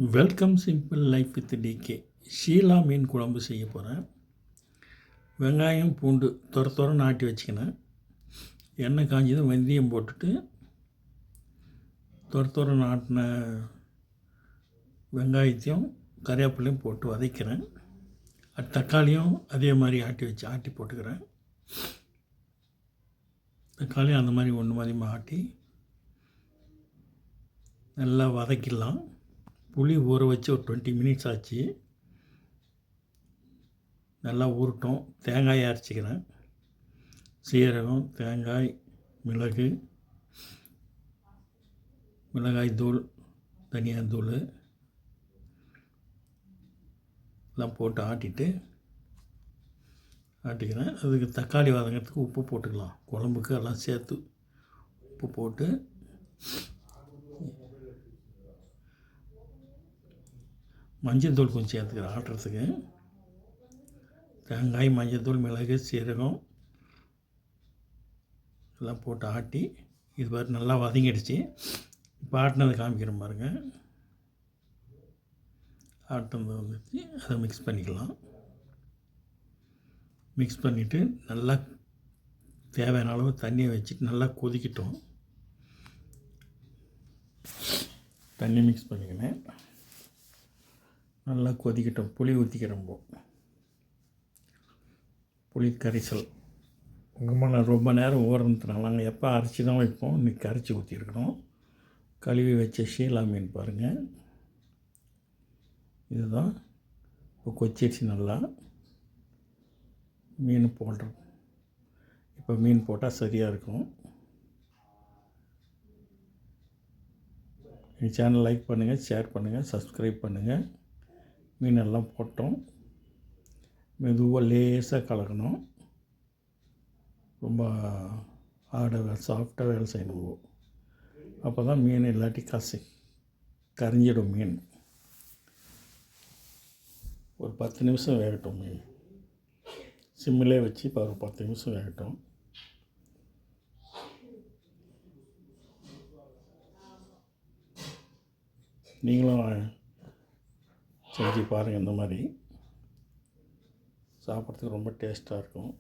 Welcome simple life with DK. Sheela மீன் குழம்பு செய்ய போகிறேன். வெங்காயம் பூண்டு துர நாட்டி வச்சுக்கினேன். எண்ணெய் காஞ்சதும் வெந்தயம் போட்டுட்டு துர நாட்டின வெங்காயத்தையும் கறிவேப்பிலையும் போட்டு வதக்கிறேன். தக்காளியும் அதே மாதிரி ஆட்டி போட்டுக்கிறேன். தக்காளியும் அந்த மாதிரி ஒன்று மாதிரி ஆட்டி நல்லா வதக்கிடலாம். புளி ஊற வச்சு ஒரு 20 மினிட்ஸ் ஆச்சு. நல்லா ஊறட்டும். தேங்காயை அரைச்சிக்கிறேன். சீரகம், தேங்காய், மிளகாய் தூள், தனியாத்தூள் எல்லாம் போட்டு ஆட்டிக்கிறேன். அதுக்கு தக்காளி வதங்கிறதுக்கு உப்பு போட்டுக்கலாம். குழம்புக்கு எல்லாம் சேர்த்து உப்பு போட்டு மஞ்சள் தூள் கொஞ்சம் சேர்த்துக்கிறேன். ஆட்டுறதுக்கு தேங்காய், மஞ்சள் தூள், மிளகு, சீரகம் எல்லாம் போட்டு ஆட்டி இது மாதிரி நல்லா வதங்கிடுச்சு. இப்போ ஆட்டினதை காமிக்கிறேன் பாருங்கள். ஆட்டினதை வந்துச்சு அதை மிக்ஸ் பண்ணிக்கலாம். மிக்ஸ் பண்ணிவிட்டு நல்லா தேவையான அளவு தண்ணியை வச்சுட்டு நல்லா கொதிக்கட்டும். தண்ணி மிக்ஸ் பண்ணிக்கினேன். நல்லா கொதிக்கட்டும். புளி ஊற்றிக்கிறோம்போ புளி கரைசல் ரொம்ப நேரம் ஊறதுனால நாங்கள் எப்போ அரைச்சி தான் வைப்போம். இன்றைக்கி கரைச்சி ஊற்றிருக்கிறோம். கழுவி வச்ச ஷீலா மீன் பாருங்கள். இதுதான் இப்போ கொச்சிடுச்சு. நல்லா மீன் போடுறோம். இப்போ மீன் போட்டால் சரியாக இருக்கும். எங்கள் சேனல் லைக் பண்ணுங்கள், ஷேர் பண்ணுங்கள், சப்ஸ்கிரைப் பண்ணுங்கள். மீனெல்லாம் போட்டோம். மெதுவாக லேசாக கலக்கணும். ரொம்ப சாஃப்டாக வேலை செய்யணும். அப்போ தான் மீன் இல்லாட்டி கரைஞ்சிடும். மீன் ஒரு 10 நிமிஷம் வேகட்டும். மீன் சிம்மிலே வச்சு இப்போ ஒரு 10 நிமிஷம் வேகட்டும். நீங்களும் செஞ்சு பாருங்கள். இந்த மாதிரி சாப்பிட்றதுக்கு ரொம்ப டேஸ்ட்டாக இருக்கும்.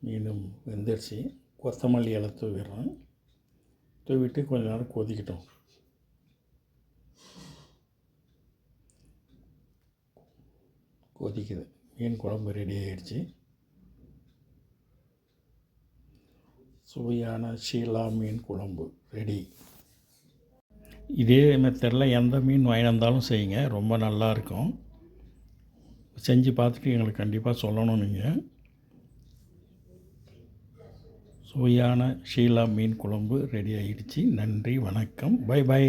மீனும் வெந்துடுச்சு. கொத்தமல்லி இலை தூவிடுறேன். தூவிட்டு கொஞ்சம் நேரம் கொதிக்கட்டும். கொதிக்குது. மீன் குழம்பு ரெடி ஆகிடுச்சு. சுவையான ஷீலா மீன் குழம்பு ரெடி. இதே மெத்தடில் எந்த மீன் வாங்கி வந்தாலும் செய்யுங்க. ரொம்ப நல்லாயிருக்கும். செஞ்சு பார்த்துட்டு எங்களுக்கு கண்டிப்பாக சொல்லணும். நீங்கள் சுவையான ஷீலா மீன் குழம்பு ரெடி ஆகிடுச்சு. நன்றி, வணக்கம், பை.